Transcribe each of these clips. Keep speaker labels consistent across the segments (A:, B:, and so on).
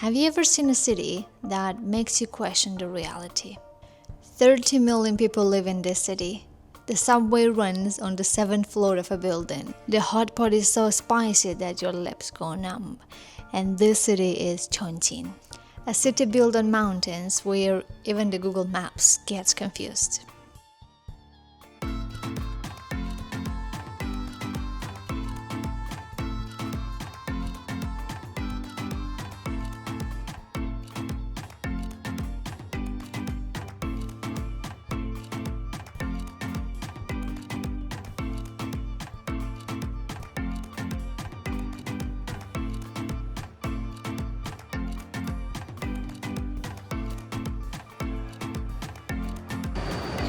A: Have you ever seen a city that makes you question the reality? 30 million people live in this city. The subway runs on the 7th floor of a building. The hot pot is so spicy that your lips go numb. And this city is Chongqing, a city built on mountains where even the Google Maps gets confused.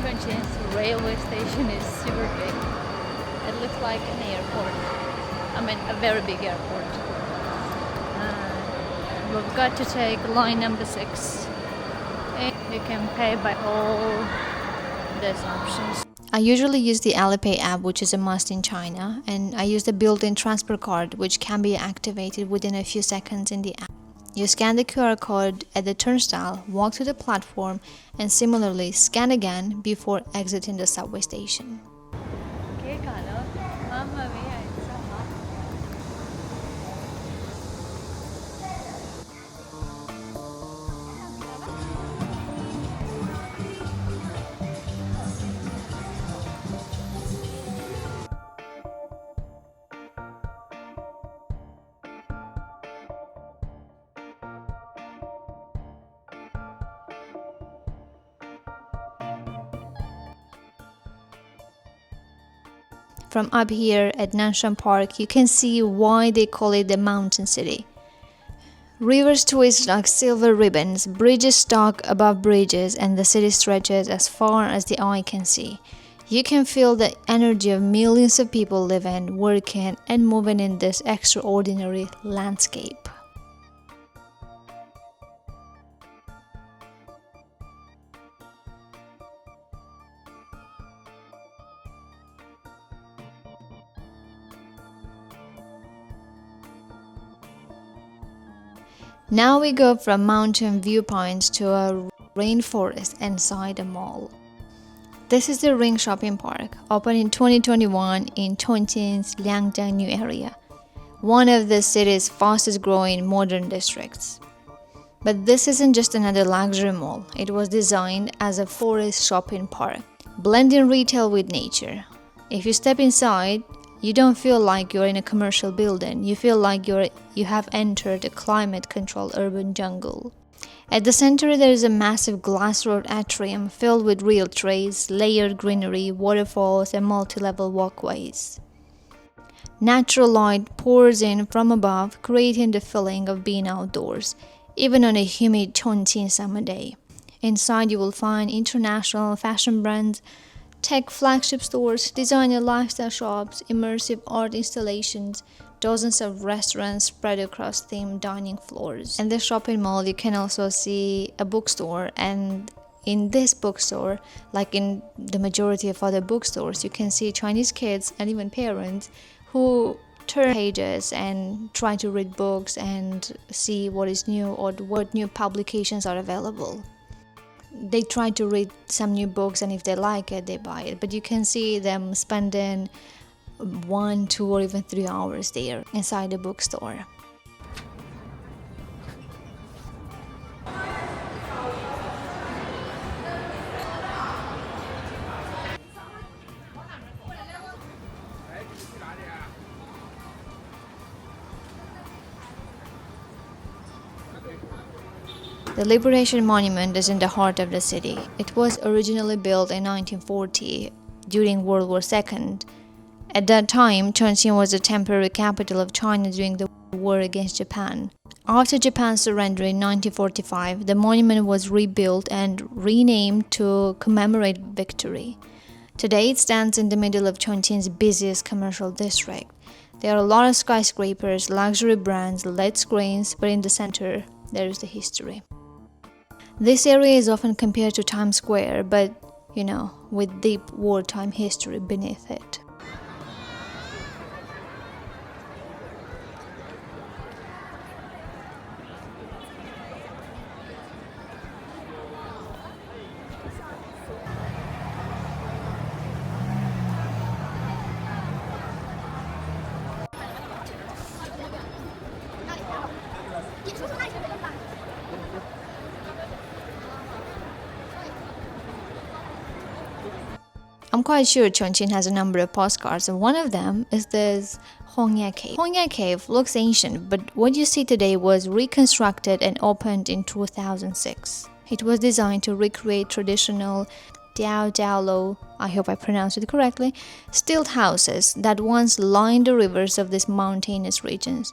A: Chongqing's railway station is super big. It looks like an airport. I mean, a very big airport. We've got to take line number 6. And you can pay by all these options. I usually use the Alipay app, which is a must in China, and I use the built-in transfer card, which can be activated within a few seconds in the app. You scan the QR code at the turnstile, walk to the platform, and similarly scan again before exiting the subway station. From up here at Nanshan Park, you can see why they call it the mountain city. Rivers twist like silver ribbons, bridges talk above bridges, and the city stretches as far as the eye can see. You can feel the energy of millions of people living, working, and moving in this extraordinary landscape. Now we go from mountain viewpoints to a rainforest inside a mall. This is the Ring Shopping Park, opened in 2021 in Chongqing's Liangjiang New Area, one of the city's fastest growing modern districts. But this isn't just another luxury mall, it was designed as a forest shopping park, blending retail with nature. If you step inside, you don't feel like you're in a commercial building, you feel like you have entered a climate-controlled urban jungle. At the center there is a massive glass roof atrium filled with real trees, layered greenery, waterfalls, and multi-level walkways. Natural light pours in from above, creating the feeling of being outdoors, even on a humid Chongqing summer day. Inside you will find international fashion brands, tech flagship stores, designer lifestyle shops, immersive art installations, dozens of restaurants spread across themed dining floors. In this shopping mall, you can also see a bookstore, and in this bookstore, like in the majority of other bookstores, you can see Chinese kids and even parents who turn pages and try to read books and see what is new or what new publications are available. They try to read some new books, and if they like it, they buy it. But you can see them spending 1, 2, or even 3 hours there inside the bookstore. The Liberation Monument is in the heart of the city. It was originally built in 1940 during World War II. At that time, Chongqing was the temporary capital of China during the war against Japan. After Japan's surrender in 1945, the monument was rebuilt and renamed to commemorate victory. Today, it stands in the middle of Chongqing's busiest commercial district. There are a lot of skyscrapers, luxury brands, LED screens, but in the center, there is the history. This area is often compared to Times Square, but, with deep wartime history beneath it. I'm quite sure Chongqing has a number of postcards, and one of them is this Hongya Cave. Hongya Cave looks ancient, but what you see today was reconstructed and opened in 2006. It was designed to recreate traditional Diao, I hope I pronounced it correctly, stilt houses that once lined the rivers of these mountainous regions.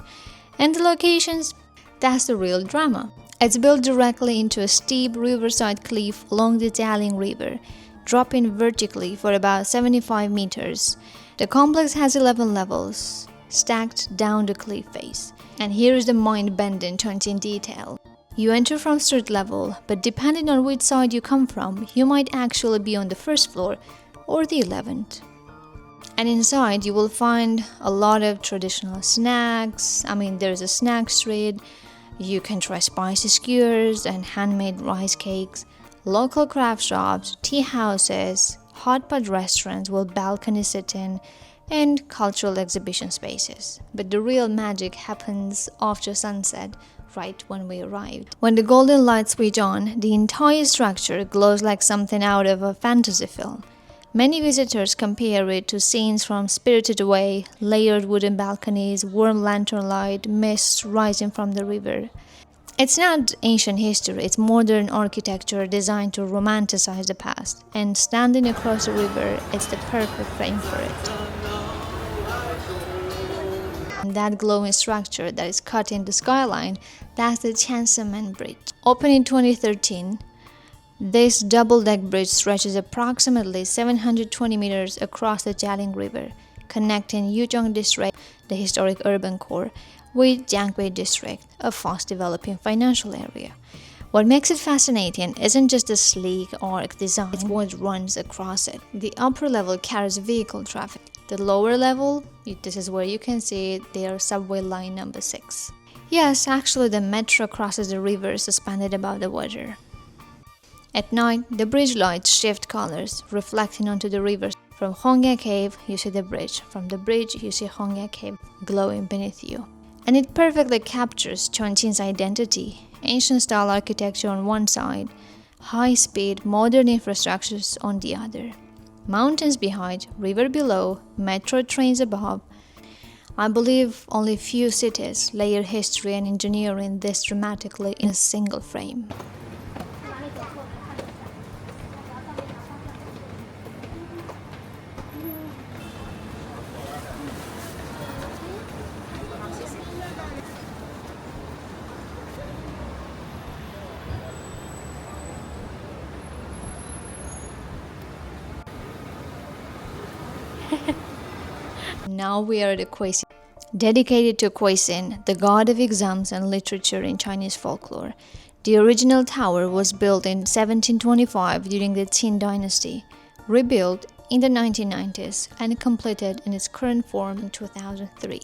A: And the locations, that's the real drama. It's built directly into a steep riverside cliff along the Jialing River, dropping vertically for about 75 meters. The complex has 11 levels, stacked down the cliff face. And here is the mind-bending Chongqing detail. You enter from street level, but depending on which side you come from, you might actually be on the first floor or the 11th. And inside you will find a lot of traditional snacks. There's a snack street. You can try spicy skewers and handmade rice cakes. Local craft shops, tea houses, hot pot restaurants with balcony sitting, and cultural exhibition spaces. But the real magic happens after sunset, right when we arrived. When the golden lights switch on, the entire structure glows like something out of a fantasy film. Many visitors compare it to scenes from Spirited Away, layered wooden balconies, warm lantern light, mist rising from the river. It's not ancient history, it's modern architecture designed to romanticize the past, and standing across the river, it's the perfect frame for it. And that glowing structure that is cut in the skyline, that's the Qiansimen Bridge. Opened in 2013, this double-deck bridge stretches approximately 720 meters across the Jialing River, connecting Yuzhong District, the historic urban core, with Jiangbei District, a fast-developing financial area. What makes it fascinating isn't just the sleek arc design, it's what runs across it. The upper level carries vehicle traffic. The lower level, this is where you can see their subway line number 6. Yes, actually the metro crosses the river suspended above the water. At night, the bridge lights shift colors, reflecting onto the river. From Hongya Cave, you see the bridge. From the bridge, you see Hongya Cave glowing beneath you. And it perfectly captures Chongqing's identity. Ancient-style architecture on one side, high-speed, modern infrastructures on the other. Mountains behind, river below, metro trains above. I believe only few cities layer history and engineering this dramatically in a single frame. Now we are at the Quisin, dedicated to Quisin, the god of exams and literature in Chinese folklore. The original tower was built in 1725 during the Qin dynasty, rebuilt in the 1990s, and completed in its current form in 2003.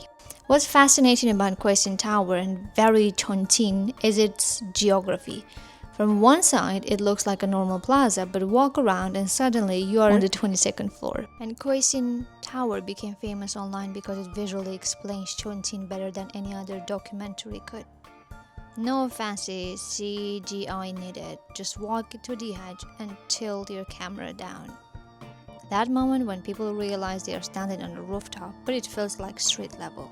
A: What's fascinating about Quisin Tower and very Chongqing is its geography. From one side, it looks like a normal plaza, but walk around and suddenly you are on the 22nd floor. And Kuixing Tower became famous online because it visually explains Chongqing better than any other documentary could. No fancy CGI needed, just walk to the edge and tilt your camera down. That moment when people realize they are standing on a rooftop, but it feels like street level.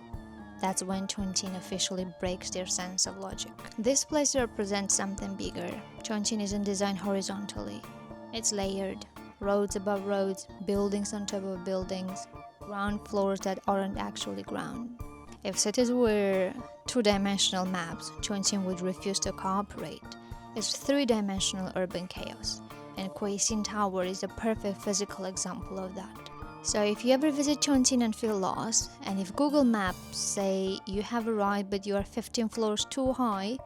A: That's when Chongqing officially breaks their sense of logic. This place represents something bigger. Chongqing isn't designed horizontally. It's layered. Roads above roads, buildings on top of buildings, ground floors that aren't actually ground. If cities were two-dimensional maps, Chongqing would refuse to cooperate. It's three-dimensional urban chaos, and Kuixing Tower is a perfect physical example of that. So if you ever visit Chongqing and feel lost, and if Google Maps say you have arrived but you are 15 floors too high,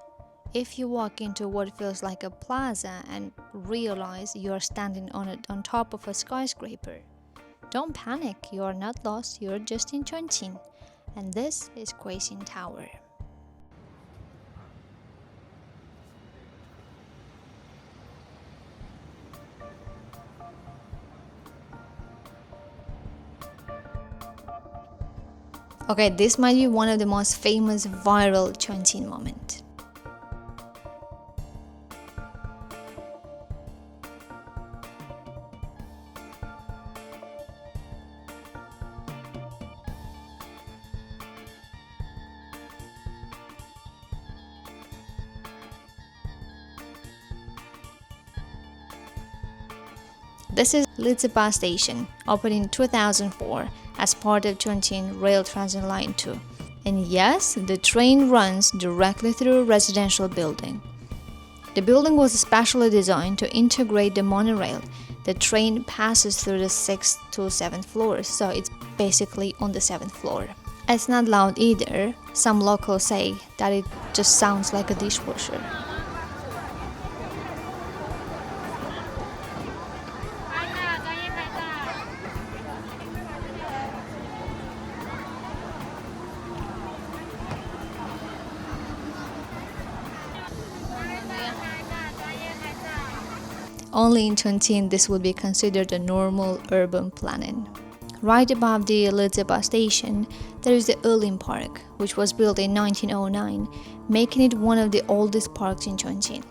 A: if you walk into what feels like a plaza and realize you are standing on top of a skyscraper, don't panic, you are not lost, you are just in Chongqing. And this is Quisin Tower. Okay, this might be one of the most famous viral Chongqing moments. This is Liziba Station, opened in 2004 as part of Chongqing Rail Transit Line 2. And yes, the train runs directly through a residential building. The building was specially designed to integrate the monorail. The train passes through the 6th to 7th floors, so it's basically on the 7th floor. It's not loud either. Some locals say that it just sounds like a dishwasher. Only in Chongqing this would be considered a normal urban planning. Right above the Liziba Station, there is the Elin Park, which was built in 1909, making it one of the oldest parks in Chongqing.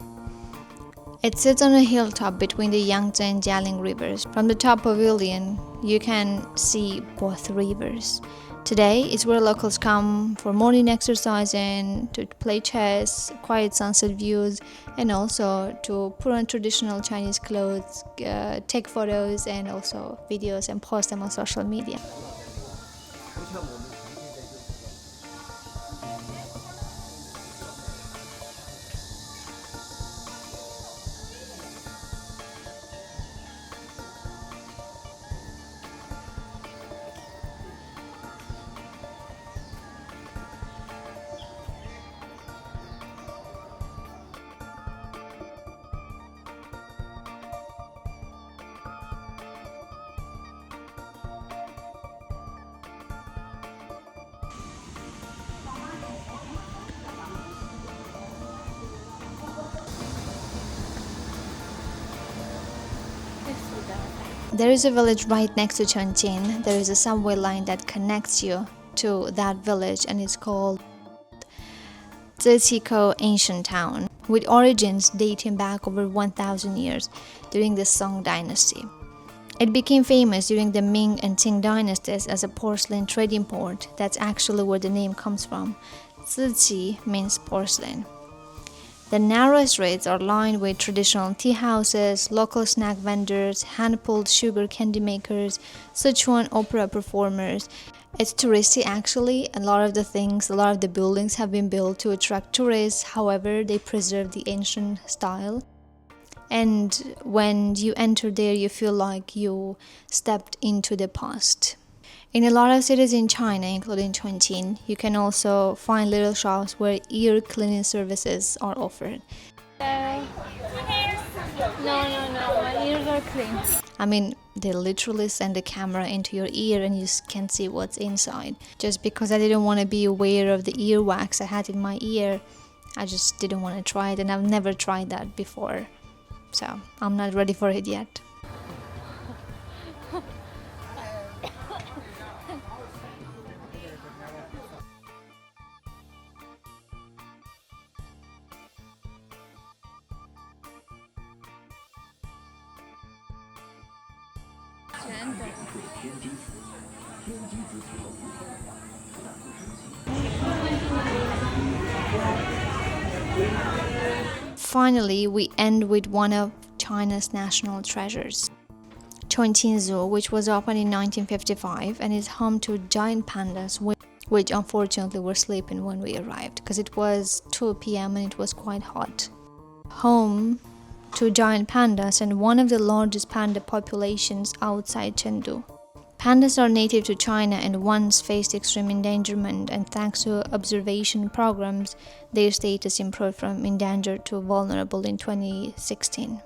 A: It sits on a hilltop between the Yangtze and Jialing rivers. From the top pavilion, you can see both rivers. Today, it's where locals come for morning exercise and to play chess, quiet sunset views, and also to put on traditional Chinese clothes, take photos and also videos and post them on social media. There is a village right next to Chongqing. There is a subway line that connects you to that village, and it's called Ciqikou Ancient Town, with origins dating back over 1,000 years during the Song dynasty. It became famous during the Ming and Qing dynasties as a porcelain trading port. That's actually where the name comes from. Ciqi means porcelain. The narrow streets are lined with traditional tea houses, local snack vendors, hand-pulled sugar candy makers, Sichuan opera performers. It's touristy actually. A lot of the buildings have been built to attract tourists. However, they preserve the ancient style. And when you enter there, you feel like you stepped into the past. In a lot of cities in China, including Chongqing, you can also find little shops where ear cleaning services are offered. No, my ears are clean. I mean, they literally send a camera into your ear and you can see what's inside. Just because I didn't want to be aware of the earwax I had in my ear, I just didn't want to try it, and I've never tried that before. So, I'm not ready for it yet. Finally, we end with one of China's national treasures, Chongqing Zoo, which was opened in 1955 and is home to giant pandas, which unfortunately were sleeping when we arrived because it was 2 p.m. and it was quite hot. Home to giant pandas and one of the largest panda populations outside Chengdu. Pandas are native to China and once faced extreme endangerment, and thanks to observation programs, their status improved from endangered to vulnerable in 2016.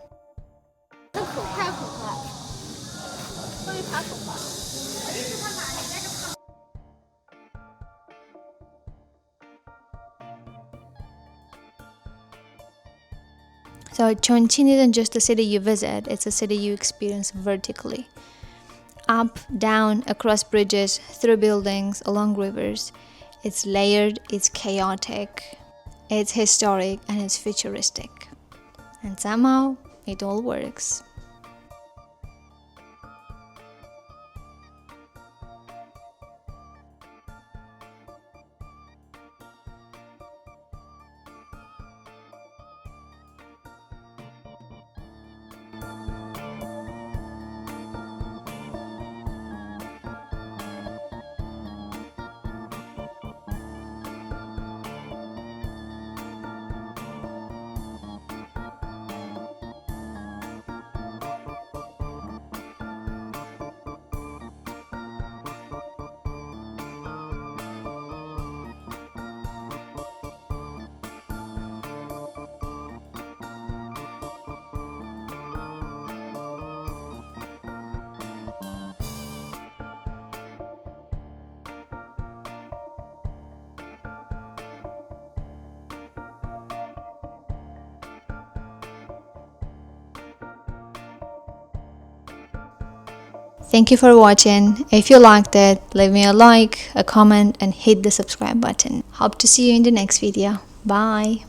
A: So Chongqing isn't just a city you visit, it's a city you experience vertically. Up, down, across bridges, through buildings, along rivers. It's layered, it's chaotic, it's historic, and it's futuristic. And somehow, it all works. Thank you for watching. If you liked it, leave me a like, a comment, and hit the subscribe button. Hope to see you in the next video. Bye.